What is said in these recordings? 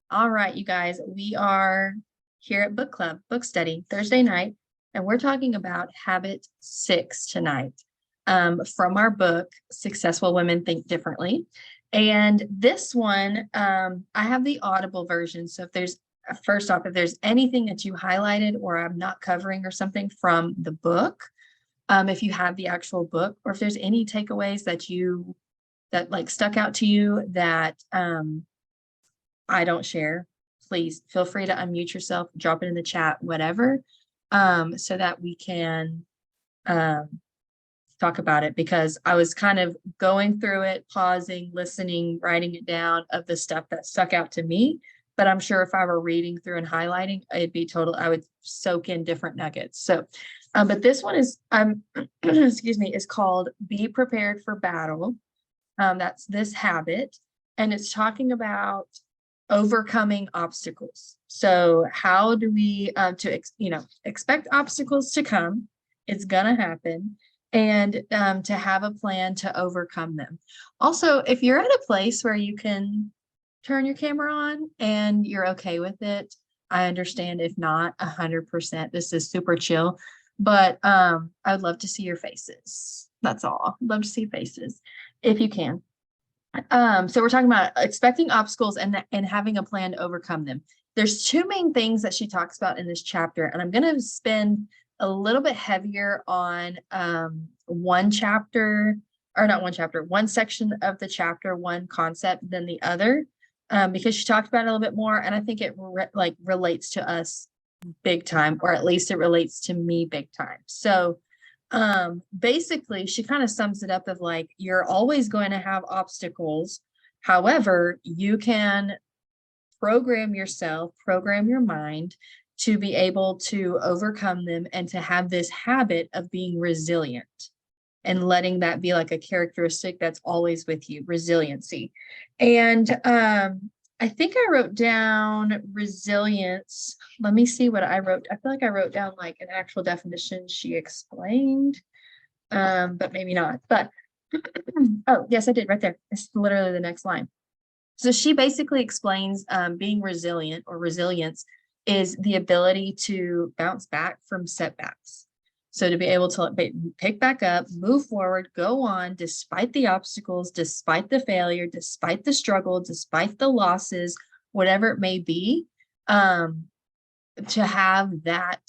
All right, you guys, we are here at Book Club, book study, Thursday night, and we're talking about habit 6 tonight from our book, Successful Women Think Differently. And this one, I have the Audible version. So if there's, first off, if there's anything that you highlighted or I'm not covering or something from the book, if you have the actual book, or if there's any takeaways that like stuck out to you that I don't share, please feel free to unmute yourself, drop it in the chat, whatever, so that we can um, talk about it, because I was kind of going through it, pausing, listening, writing it down of the stuff that stuck out to me. But I'm sure if I were reading through and highlighting, it'd be total, I would soak in different nuggets. So, but this one is, excuse me, is called Be Prepared for Battle. That's this habit. And it's talking about overcoming obstacles. So how do we expect obstacles to come? It's gonna happen, and to have a plan to overcome them. Also, if you're at a place where you can turn your camera on and you're okay with it, I understand. If not, 100%, this is super chill. But I would love to see your faces. That's all. Love to see faces if you can. So we're talking about expecting obstacles and having a plan to overcome them. There's two main things that she talks about in this chapter, and I'm going to spend a little bit heavier on one chapter, or not one chapter, one section of the chapter, one concept than the other, because she talked about it a little bit more, and I think it relates to us big time, or at least it relates to me big time. So basically she kind of sums it up of like, you're always going to have obstacles. However, you can program yourself, program your mind to be able to overcome them and to have this habit of being resilient and letting that be like a characteristic that's always with you, resiliency. And I think I wrote down resilience. Let me see what I wrote. I feel like I wrote down like an actual definition she explained, but maybe not. But oh, yes, I did right there. It's literally the next line. So she basically explains being resilient, or resilience is the ability to bounce back from setbacks. So to be able to pick back up, move forward, go on, despite the obstacles, despite the failure, despite the struggle, despite the losses, whatever it may be, to have that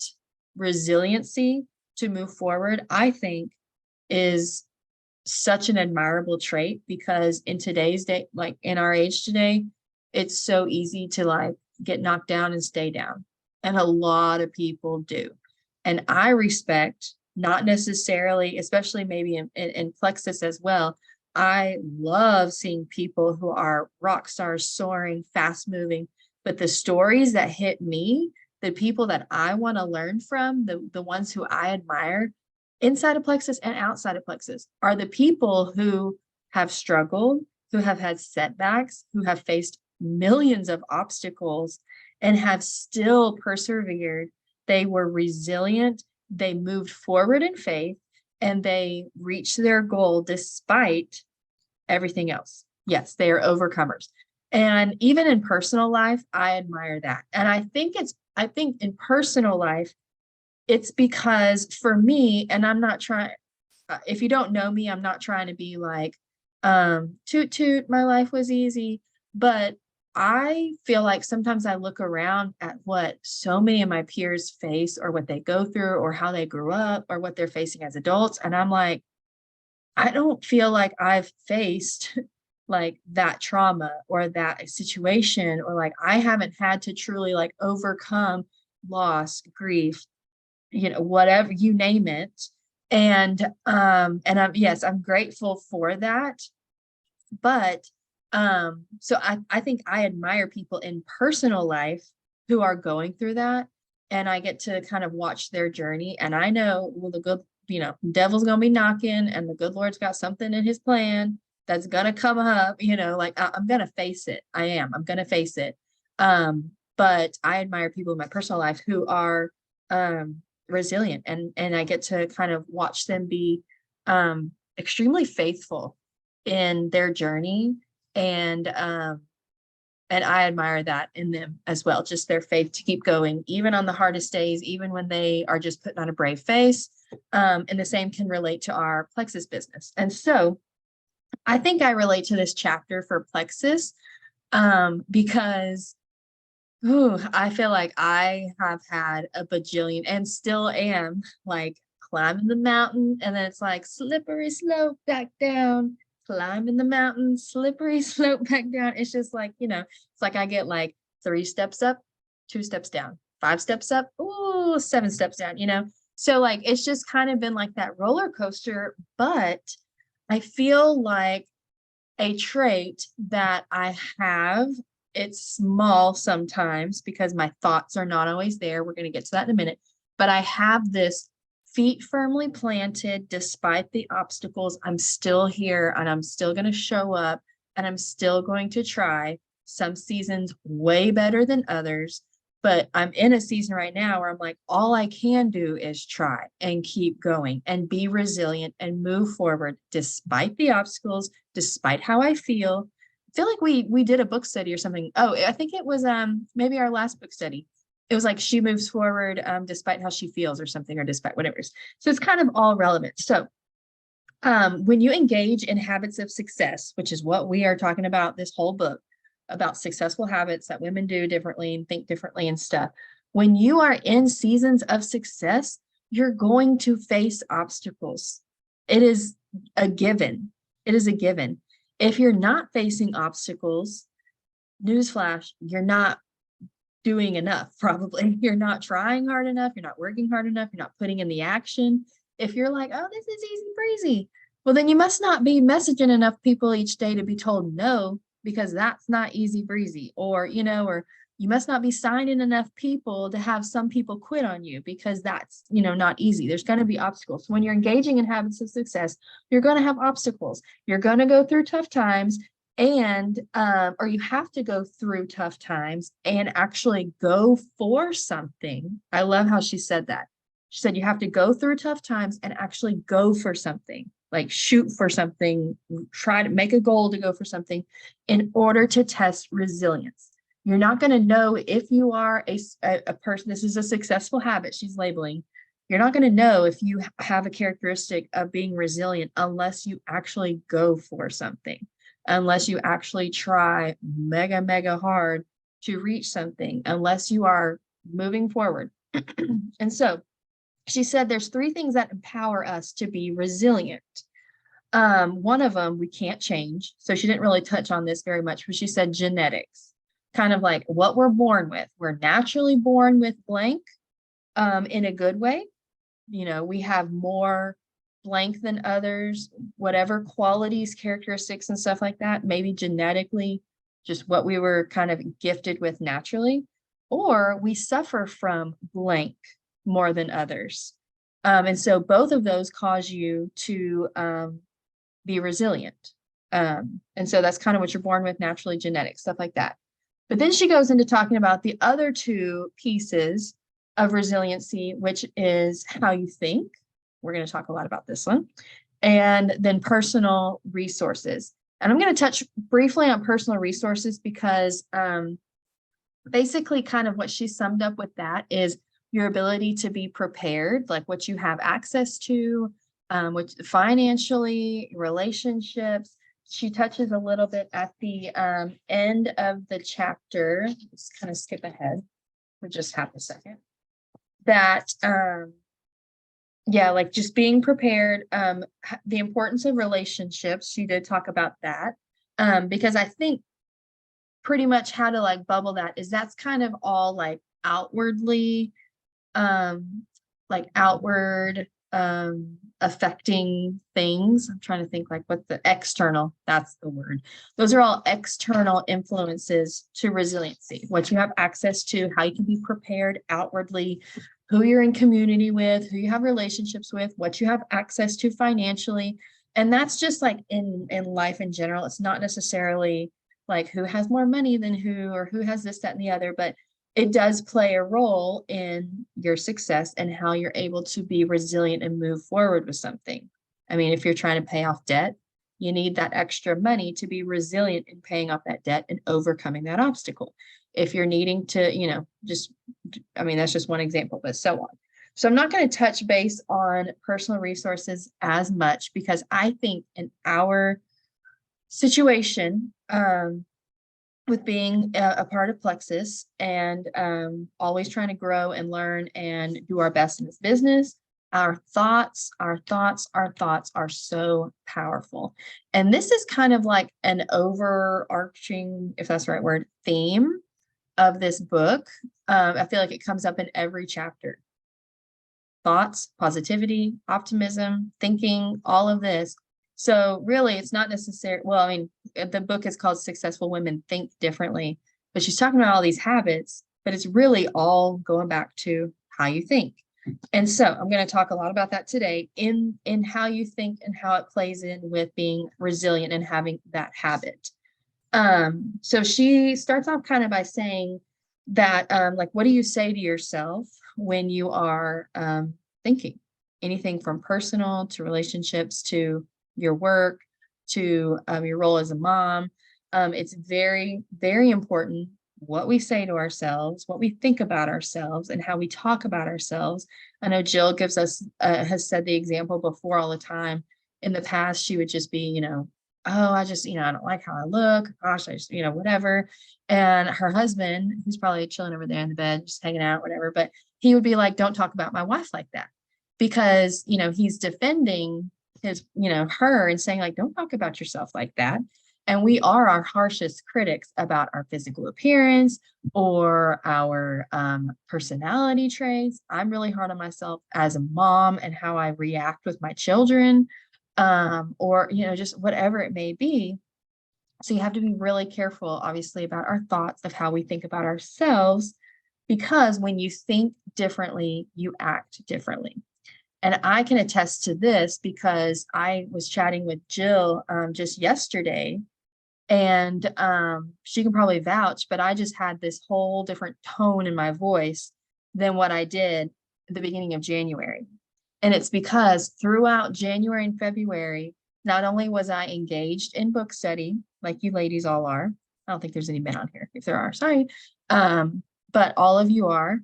resiliency to move forward, I think is such an admirable trait, because in today's day, like in our age today, it's so easy to like get knocked down and stay down. And a lot of people do. And I respect, not necessarily, especially maybe in Plexus as well, I love seeing people who are rock stars, soaring, fast moving. But the stories that hit me, the people that I want to learn from, the ones who I admire, inside of Plexus and outside of Plexus, are the people who have struggled, who have had setbacks, who have faced millions of obstacles and have still persevered. They were resilient, they moved forward in faith, and they reached their goal despite everything else. Yes, they are overcomers. And even in personal life, I admire that. And I think in personal life, it's because for me, and I'm not trying, if you don't know me, I'm not trying to be like, toot toot, my life was easy. But I feel like sometimes I look around at what so many of my peers face, or what they go through, or how they grew up, or what they're facing as adults. And I'm like, I don't feel like I've faced like that trauma or that situation, or like I haven't had to truly like overcome loss, grief, whatever, you name it. And I'm, yes, I'm grateful for that. But so I think I admire people in personal life who are going through that, and I get to kind of watch their journey. And I know, well, the good, devil's gonna be knocking, and the good Lord's got something in his plan that's gonna come up, like I'm gonna face it. I'm gonna face it. But I admire people in my personal life who are resilient, and I get to kind of watch them be extremely faithful in their journey, and And I admire that in them as well, just their faith to keep going, even on the hardest days, even when they are just putting on a brave face. And the same can relate to our Plexus business. And so I think I relate to this chapter for Plexus because I feel like I have had a bajillion and still am like climbing the mountain, and then it's like slippery slope back down, climbing the mountain, slippery slope back down. It's just like, it's like I get like 3 steps up, 2 steps down, 5 steps up, ooh, 7 steps down. So like it's just kind of been like that roller coaster, but I feel like a trait that I have, it's small sometimes because my thoughts are not always there. We're going to get to that in a minute. But I have this feet firmly planted despite the obstacles. I'm still here and I'm still going to show up and I'm still going to try. Some seasons way better than others. But I'm in a season right now where I'm like, all I can do is try and keep going and be resilient and move forward despite the obstacles, despite how I feel. I feel like we did a book study or something. Oh, I think it was maybe our last book study. It was like she moves forward despite how she feels or something, or despite whatever. So it's kind of all relevant. So when you engage in habits of success, which is what we are talking about this whole book, about successful habits that women do differently and think differently and stuff. When you are in seasons of success, you're going to face obstacles. It is a given. It is a given. If you're not facing obstacles, newsflash, you're not doing enough, probably. You're not trying hard enough. You're not working hard enough. You're not putting in the action. If you're like, oh, this is easy breezy, well, then you must not be messaging enough people each day to be told no, because that's not easy breezy. Or you must not be signing enough people to have some people quit on you, because that's, not easy. There's going to be obstacles. So when you're engaging in habits of success, you're going to have obstacles. You're going to go through tough times, and or you have to go through tough times and actually go for something. I love how she said that. She said you have to go through tough times and actually go for something, like shoot for something, try to make a goal to go for something in order to test resilience. You're not going to know if you are a person, this is a successful habit she's labeling. You're not going to know if you have a characteristic of being resilient unless you actually go for something, unless you actually try mega, mega hard to reach something, unless you are moving forward. And so she said there's 3 things that empower us to be resilient. One of them we can't change. So she didn't really touch on this very much, but she said genetics, kind of like what we're born with. We're naturally born with blank in a good way. We have more blank than others, whatever qualities, characteristics, and stuff like that, maybe genetically, just what we were kind of gifted with naturally, or we suffer from blank more than others. And so both of those cause you to be resilient. And so that's kind of what you're born with naturally, genetics, stuff like that. But then she goes into talking about the other 2 pieces of resiliency, which is how you think. We're going to talk a lot about this one. And then personal resources. And I'm going to touch briefly on personal resources because basically kind of what she summed up with that is your ability to be prepared, like what you have access to, which financially, relationships. She touches a little bit at the end of the chapter. Let's kind of skip ahead for just half a second. That, like just being prepared, the importance of relationships. She did talk about that because I think pretty much how to like bubble that is that's kind of all like outwardly, outward affecting things. I'm trying to think like what the external, that's the word. Those are all external influences to resiliency, what you have access to, how you can be prepared outwardly, who you're in community with, who you have relationships with, what you have access to financially. And that's just like in life in general. It's not necessarily like who has more money than who, or who has this, that, and the other, but it does play a role in your success and how you're able to be resilient and move forward with something. I mean, if you're trying to pay off debt, You need that extra money to be resilient in paying off that debt and overcoming that obstacle. If you're needing to, that's just one example, but so on. So I'm not going to touch base on personal resources as much because I think in our situation, with being a part of Plexus and always trying to grow and learn and do our best in this business, our thoughts are so powerful. And this is kind of like an overarching, if that's the right word, theme of this book. I feel like it comes up in every chapter. Thoughts, positivity, optimism, thinking, all of this. So really, it's not necessary. Well, I mean, the book is called Successful Women Think Differently, but she's talking about all these habits, but it's really all going back to how you think. And so I'm going to talk a lot about that today in how you think and how it plays in with being resilient and having that habit. So she starts off kind of by saying that, like, what do you say to yourself when you are thinking? Anything from personal to relationships to your work to your role as a mom. It's very, very important what we say to ourselves, what we think about ourselves, and how we talk about ourselves. I know Jill has said the example before all the time. In the past, she would just be, oh, I just, I don't like how I look. Gosh, I just, whatever. And her husband, who's probably chilling over there in the bed, just hanging out, whatever, but he would be like, don't talk about my wife like that. Because, he's defending his, her and saying like, don't talk about yourself like that. And we are our harshest critics about our physical appearance or our personality traits. I'm really hard on myself as a mom and how I react with my children, or, just whatever it may be. So you have to be really careful, obviously, about our thoughts of how we think about ourselves, because when you think differently, you act differently. And I can attest to this because I was chatting with Jill just yesterday, and she can probably vouch, but I just had this whole different tone in my voice than what I did at the beginning of January. And it's because throughout January and February, not only was I engaged in book study, like you ladies all are. I don't think there's any men on here. If there are, sorry. But all of you are.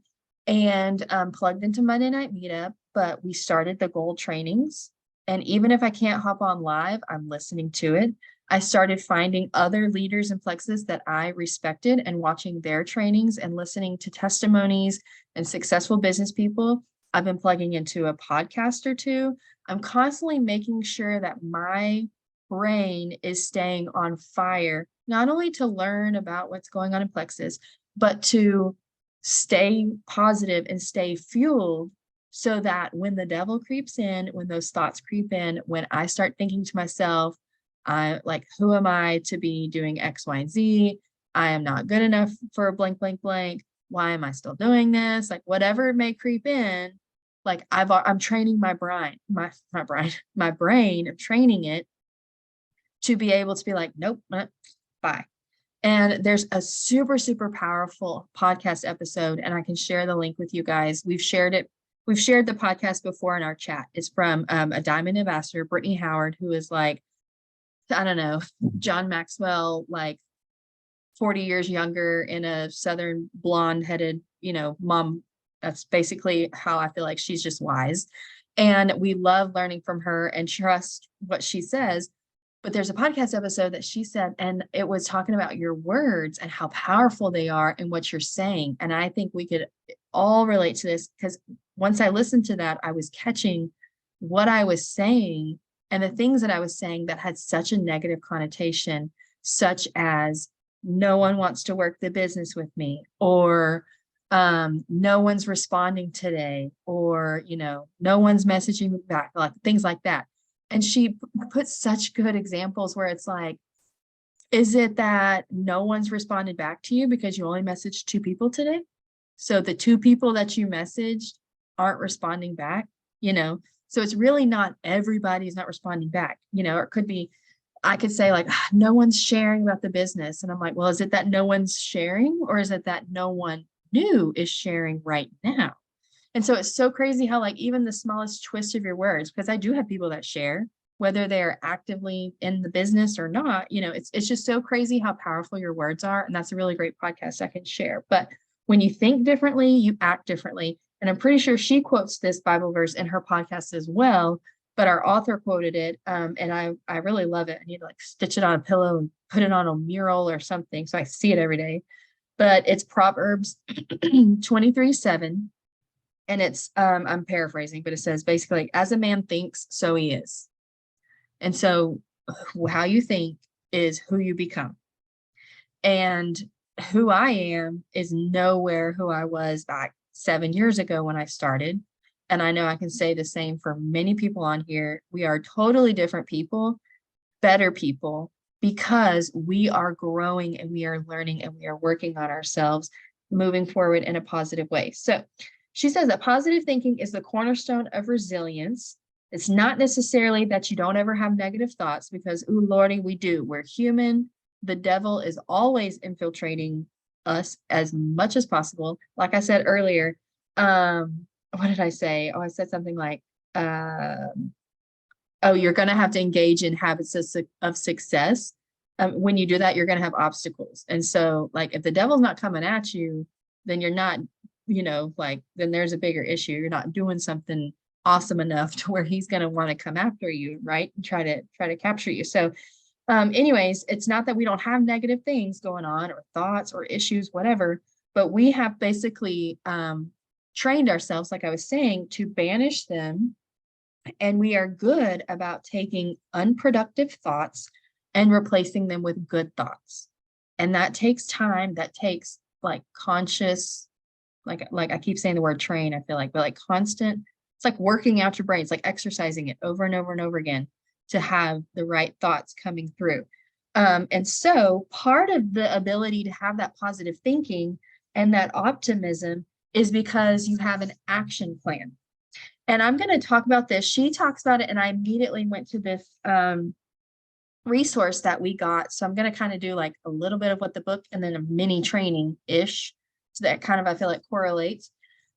And plugged into Monday Night Meetup, but we started the gold trainings. And even if I can't hop on live, I'm listening to it. I started finding other leaders in Plexus that I respected and watching their trainings and listening to testimonies and successful business people. I've been plugging into a podcast or two. I'm constantly making sure that my brain is staying on fire, not only to learn about what's going on in Plexus, but to stay positive and stay fueled so that when the devil creeps in, when those thoughts creep in, when I start thinking to myself, who am I to be doing X, Y, and Z? I am not good enough for blank, blank, blank. Why am I still doing this? Like whatever may creep in, like I'm training my brain, my brain, I'm training it to be able to be like, nope, bye. And there's a super, super powerful podcast episode, and I can share the link with you guys. We've shared the podcast before in our chat. It's from a Diamond ambassador, Brittany Howard, who is like, I don't know, John Maxwell, like 40 years younger in a Southern blonde headed, mom. That's basically how I feel like she's just wise. And we love learning from her and trust what she says. But there's a podcast episode that she said, and it was talking about your words and how powerful they are and what you're saying. And I think we could all relate to this because once I listened to that, I was catching what I was saying and the things that I was saying that had such a negative connotation, such as no one wants to work the business with me, or no one's responding today, or, no one's messaging me back, like things like that. And she put such good examples where it's like, is it that no one's responded back to you because you only messaged 2 people today? So the 2 people that you messaged aren't responding back, So it's really not everybody's not responding back, or it could be, I could say like, no one's sharing about the business. And I'm like, well, is it that no one's sharing, or is it that no one new is sharing right now? And so it's so crazy how like even the smallest twist of your words, because I do have people that share, whether they're actively in the business or not. It's just so crazy how powerful your words are. And that's a really great podcast I can share. But when you think differently, you act differently. And I'm pretty sure she quotes this Bible verse in her podcast as well, but our author quoted it. And I really love it. I need to like stitch it on a pillow and put it on a mural or something so I see it every day. But it's Proverbs 23:7. And it's I'm paraphrasing, but it says basically, as a man thinks, so he is. And so how you think is who you become. And who I am is nowhere who I was back 7 years ago when I started. And I know I can say the same for many people on here. We are totally different people, better people, because we are growing and we are learning and we are working on ourselves, moving forward in a positive way. So she says that positive thinking is the cornerstone of resilience. It's not necessarily that you don't ever have negative thoughts, because, ooh, Lordy, we do. We're human. The devil is always infiltrating us as much as possible. Like I said earlier, what did I say? Oh, I said something like, you're going to have to engage in habits of success. When you do that, you're going to have obstacles. And so, like, if the devil's not coming at you, then you're not, then there's a bigger issue. You're not doing something awesome enough to where he's going to want to come after you, right? And try to capture you. So anyways, it's not that we don't have negative things going on or thoughts or issues, whatever, but we have basically trained ourselves, like I was saying, to banish them. And we are good about taking unproductive thoughts and replacing them with good thoughts. And that takes time. That takes like conscious, like I keep saying the word train, I feel like, but like constant, it's like working out your brain. It's like exercising it over and over and over again to have the right thoughts coming through. And so part of the ability to have that positive thinking and that optimism is because you have an action plan. And I'm going to talk about this. She talks about it, and I immediately went to this resource that we got. So I'm going to kind of do like a little bit of what the book and then a mini training-ish. So that kind of, I feel like, correlates.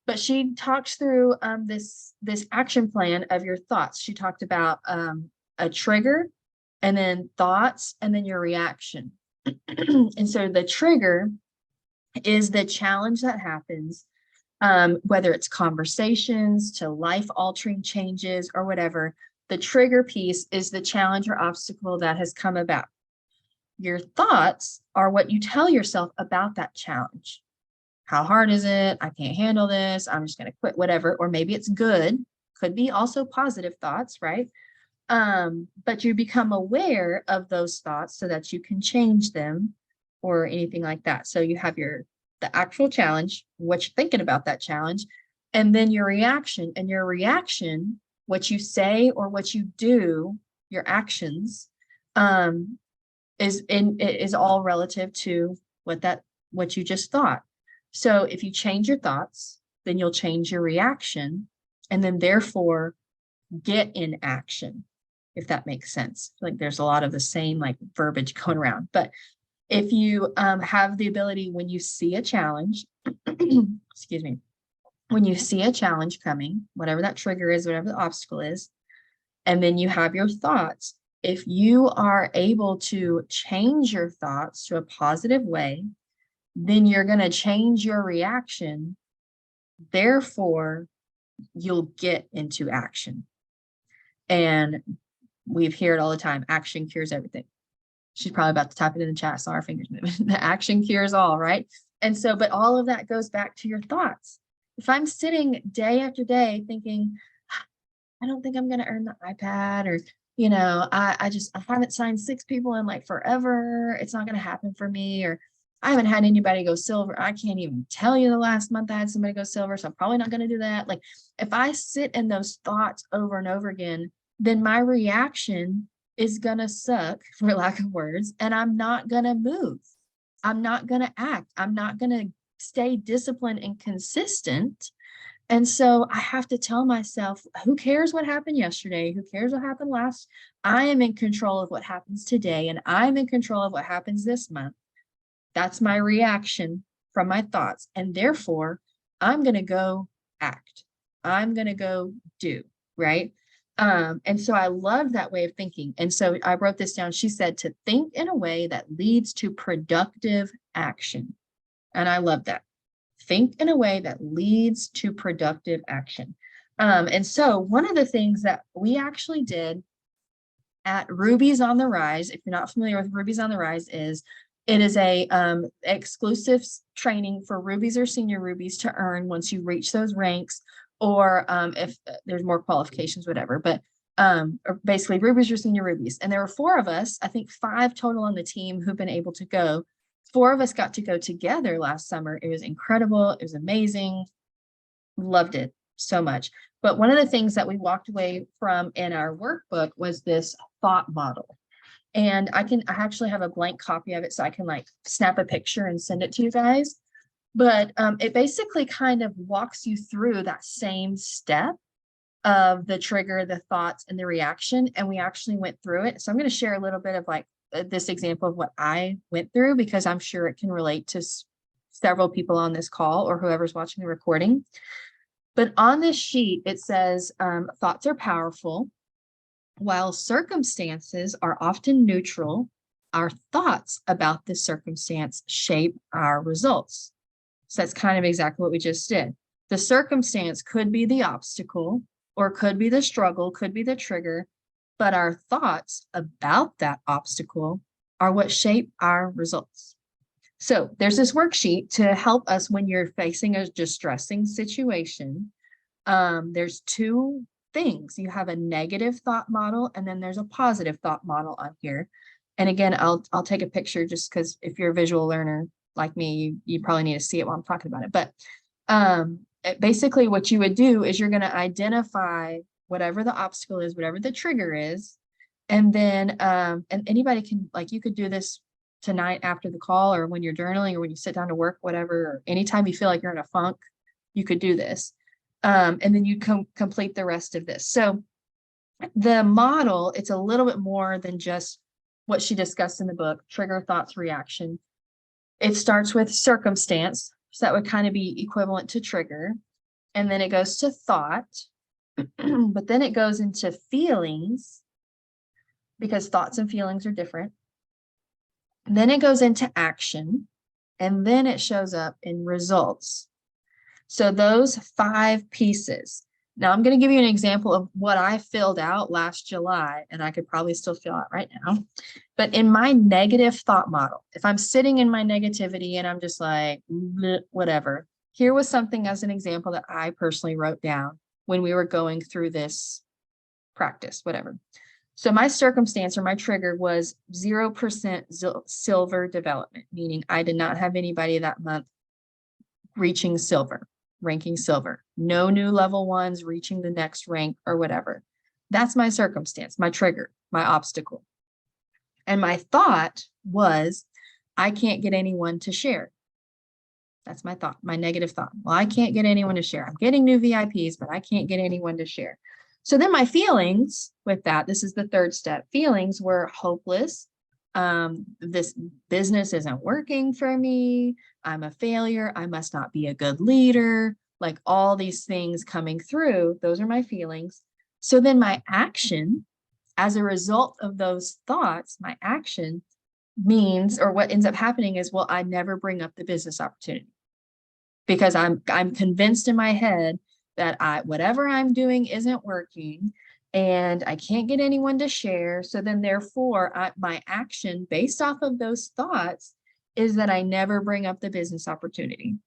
But she talks through this action plan of your thoughts. She talked about a trigger, and then thoughts, and then your reaction. And so the trigger is the challenge that happens, whether it's conversations to life-altering changes or whatever. The trigger piece is the challenge or obstacle that has come about. Your thoughts are what you tell yourself about that challenge. How hard is it? I can't handle this. I'm just going to quit, whatever. Or maybe it's good. Could be also positive thoughts, right? But you become aware of those thoughts so that you can change them or anything like that. So you have the actual challenge, what you're thinking about that challenge, and then your reaction. And your reaction, what you say or what you do, your actions, is all relative to what you just thought. So if you change your thoughts, then you'll change your reaction, and then therefore get in action, if that makes sense. Like there's a lot of the same like verbiage going around. But if you have the ability, when you see a challenge, excuse me, when you see a challenge coming, whatever that trigger is, whatever the obstacle is, and then you have your thoughts, if you are able to change your thoughts to a positive way, then you're going to change your reaction. Therefore, you'll get into action. And we hear it all the time. Action cures everything. She's probably about to type it in the chat. Saw our fingers moving. The action cures all, right? And so, but all of that goes back to your thoughts. If I'm sitting day after day thinking, I don't think I'm going to earn the iPad, or, I haven't signed 6 people in like forever. It's not going to happen for me. Or I haven't had anybody go silver. I can't even tell you the last month I had somebody go silver. So I'm probably not going to do that. Like if I sit in those thoughts over and over again, then my reaction is going to suck, for lack of words, and I'm not going to move. I'm not going to act. I'm not going to stay disciplined and consistent. And so I have to tell myself, who cares what happened yesterday? Who cares what happened last? I am in control of what happens today, and I'm in control of what happens this month. That's my reaction from my thoughts. And therefore, I'm going to go act. I'm going to go do, right? And so I love that way of thinking. And so I wrote this down. She said to think in a way that leads to productive action. And I love that. Think in a way that leads to productive action. And so one of the things that we actually did at Rubies on the Rise, if you're not familiar with Rubies on the Rise, is it is a exclusive training for Rubies or senior Rubies to earn once you reach those ranks, or if there's more qualifications, whatever. But or basically Rubies or senior Rubies. And there were 4 of us, I think 5 total on the team who've been able to go. 4 of us got to go together last summer. It was incredible. It was amazing. Loved it so much. But one of the things that we walked away from in our workbook was this thought model. And I actually have a blank copy of it, so I can like snap a picture and send it to you guys. But it basically kind of walks you through that same step of the trigger, the thoughts, and the reaction. And we actually went through it. So I'm going to share a little bit of like this example of what I went through, because I'm sure it can relate to several people on this call or whoever's watching the recording. But on this sheet, it says thoughts are powerful. While circumstances are often neutral, our thoughts about the circumstance shape our results. So that's kind of exactly what we just did. The circumstance could be the obstacle, or could be the struggle, could be the trigger, but our thoughts about that obstacle are what shape our results. So there's this worksheet to help us when you're facing a distressing situation. There's 2 things. You have a negative thought model, and then there's a positive thought model on here. And again, I'll take a picture just because if you're a visual learner like me, you probably need to see it while I'm talking about it. But basically what you would do is you're going to identify whatever the obstacle is, whatever the trigger is. And then, and anybody can, like, you could do this tonight after the call, or when you're journaling, or when you sit down to work, whatever, or anytime you feel like you're in a funk, you could do this. And then you complete the rest of this. So the model, it's a little bit more than just what she discussed in the book, trigger, thoughts, reaction. It starts with circumstance. So that would kind of be equivalent to trigger. And then it goes to thought, but then it goes into feelings, because thoughts and feelings are different. And then it goes into action, and then it shows up in results. So those 5 pieces. Now I'm going to give you an example of what I filled out last July, and I could probably still fill out right now. But in my negative thought model, if I'm sitting in my negativity and I'm just like, whatever, here was something as an example that I personally wrote down when we were going through this practice, whatever. So my circumstance or my trigger was 0% silver development, meaning I did not have anybody that month reaching silver, ranking silver, no new level 1s reaching the next rank or whatever. That's my circumstance, my trigger, my obstacle. And my thought was, I can't get anyone to share. That's my thought, my negative thought. Well, I can't get anyone to share. I'm getting new VIPs, but I can't get anyone to share. So then my feelings with that, this is the 3rd step. Feelings were hopeless. This business isn't working for me. I'm a failure. I must not be a good leader. Like all these things coming through, those are my feelings. So then my action, as a result of those thoughts, my action means, or what ends up happening is, well, I never bring up the business opportunity, because I'm convinced in my head that whatever I'm doing isn't working, and I can't get anyone to share. So then therefore my action based off of those thoughts is that I never bring up the business opportunity.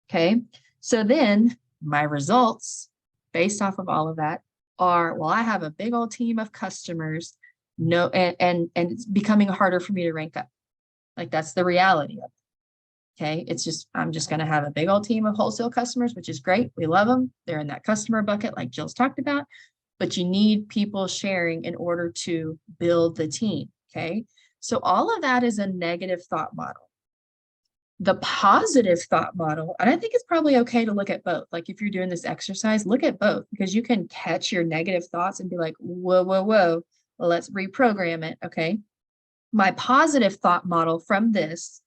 Okay. So then my results based off of all of that are, well, I have a big old team of customers, and it's becoming harder for me to rank up. Like that's the reality of it. Okay. It's just, I'm just going to have a big old team of wholesale customers, which is great. We love them. They're in that customer bucket, like Jill's talked about, but you need people sharing in order to build the team. Okay. So all of that is a negative thought model. The positive thought model, and I think it's probably okay to look at both. Like if you're doing this exercise, look at both, because you can catch your negative thoughts and be like, whoa, whoa, whoa, well, let's reprogram it. Okay. My positive thought model from this,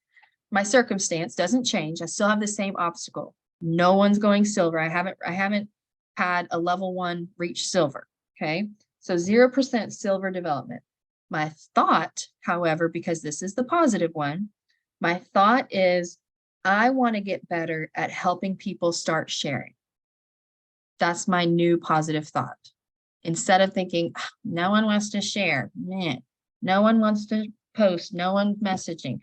my circumstance doesn't change. I still have the same obstacle. No one's going silver. I haven't had a level 1 reach silver. Okay. So 0% silver development. My thought, however, because this is the positive one, my thought is I want to get better at helping people start sharing. That's my new positive thought. Instead of thinking, no one wants to share, man, no one wants to post, no one messaging.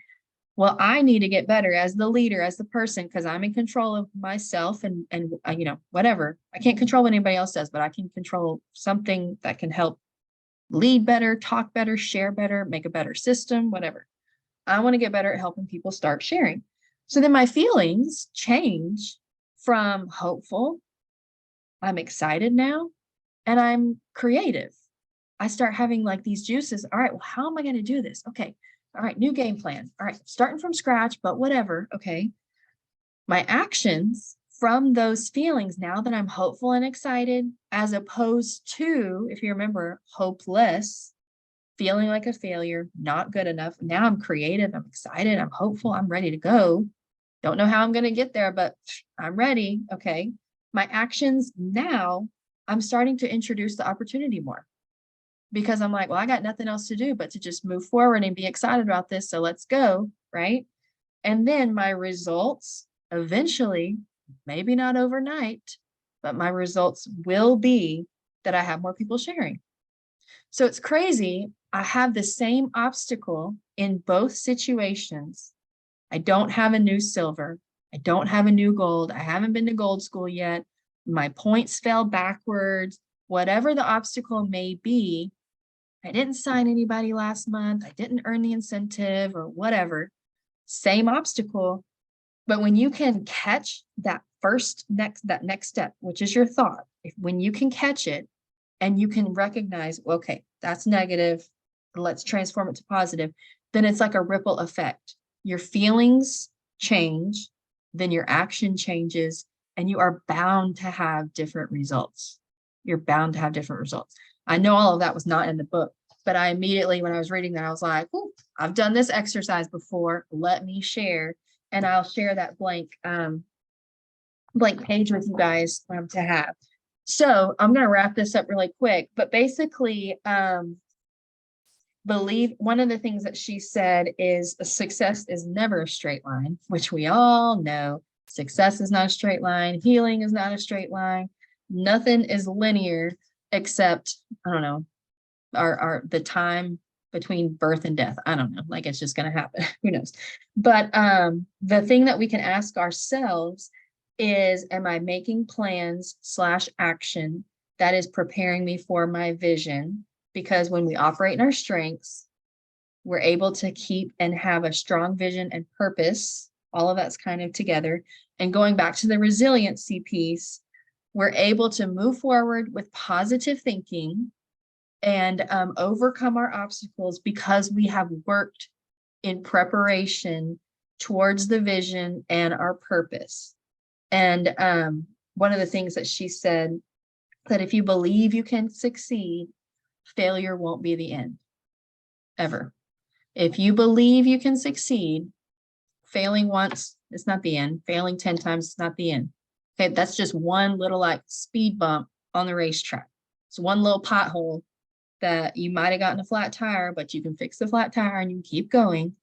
Well, I need to get better as the leader, as the person, because I'm in control of myself and you know, whatever. I can't control what anybody else does, but I can control something that can help lead better, talk better, share better, make a better system, whatever. I want to get better at helping people start sharing. So then my feelings change from hopeful, I'm excited now, and I'm creative. I start having like these juices. All right, well, how am I going to do this? Okay. All right, new game plan. All right, starting from scratch, but whatever. Okay. My actions from those feelings, now that I'm hopeful and excited, as opposed to, if you remember, hopeless, feeling like a failure, not good enough. Now I'm creative, I'm excited, I'm hopeful, I'm ready to go. Don't know how I'm going to get there, but I'm ready. Okay. My actions now, I'm starting to introduce the opportunity more because I'm like, well, I got nothing else to do but to just move forward and be excited about this. So let's go. Right. And then my results eventually, maybe not overnight, but my results will be that I have more people sharing. So it's crazy. I have the same obstacle in both situations. I don't have a new silver. I don't have a new gold. I haven't been to gold school yet. My points fell backwards. Whatever the obstacle may be, I didn't sign anybody last month. I didn't earn the incentive or whatever. Same obstacle. But when you can catch that next step, which is your thought, when you can catch it and you can recognize, okay, that's negative, let's transform it to positive, then it's like a ripple effect. Your feelings change, then your action changes, and you are bound to have different results. You're bound to have different results. I know all of that was not in the book, but I immediately, when I was reading that, I was like, oh, I've done this exercise before. Let me share. And I'll share that blank page with you guys to have. So I'm going to wrap this up really quick, but basically, believe one of the things that she said is success is never a straight line, which we all know. Success is not a straight line. Healing is not a straight line. Nothing is linear except, I don't know, the time between birth and death. I don't know, like it's just going to happen. Who knows? But the thing that we can ask ourselves is, am I making plans / action that is preparing me for my vision? Because when we operate in our strengths, we're able to keep and have a strong vision and purpose. All of that's kind of together. And going back to the resiliency piece, we're able to move forward with positive thinking and overcome our obstacles because we have worked in preparation towards the vision and our purpose. And one of the things that she said, that if you believe you can succeed, failure won't be the end, ever. If you believe you can succeed, failing once is not the end. Failing 10 times is not the end. Okay, that's just one little like speed bump on the racetrack. It's one little pothole that you might have gotten a flat tire, but you can fix the flat tire and you can keep going.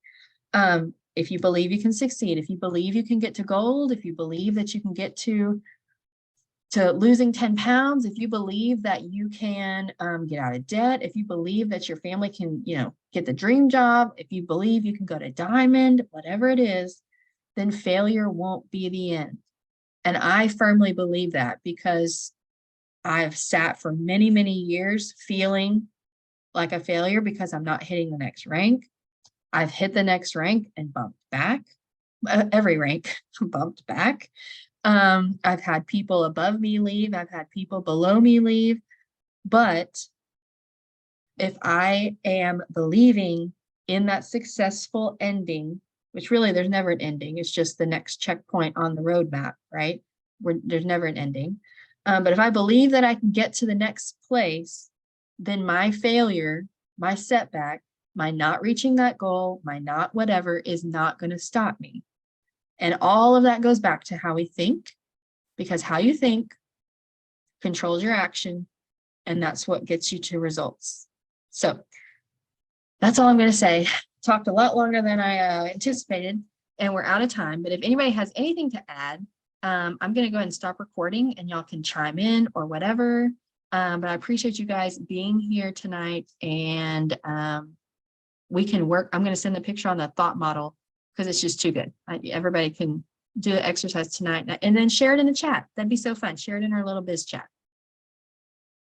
If you believe you can succeed, if you believe you can get to gold, if you believe that you can get to losing 10 pounds, if you believe that you can get out of debt, if you believe that your family can, get the dream job, if you believe you can go to diamond, whatever it is, then failure won't be the end. And I firmly believe that because I've sat for many, many years feeling like a failure because I'm not hitting the next rank. I've hit the next rank and bumped back. Every rank bumped back. I've had people above me leave. I've had people below me leave. But if I am believing in that successful ending, which really there's never an ending, it's just the next checkpoint on the roadmap, right? There's never an ending. But if I believe that I can get to the next place, then my failure, my setback, my not reaching that goal, my not whatever is not going to stop me. And all of that goes back to how we think, because how you think controls your action, and that's what gets you to results. So that's all I'm going to say. Talked a lot longer than I anticipated, and we're out of time. But if anybody has anything to add, I'm going to go ahead and stop recording and y'all can chime in or whatever. But I appreciate you guys being here tonight, and we can work. I'm going to send the picture on the thought model because it's just too good. Everybody can do the exercise tonight and then share it in the chat. That'd be so fun. Share it in our little biz chat.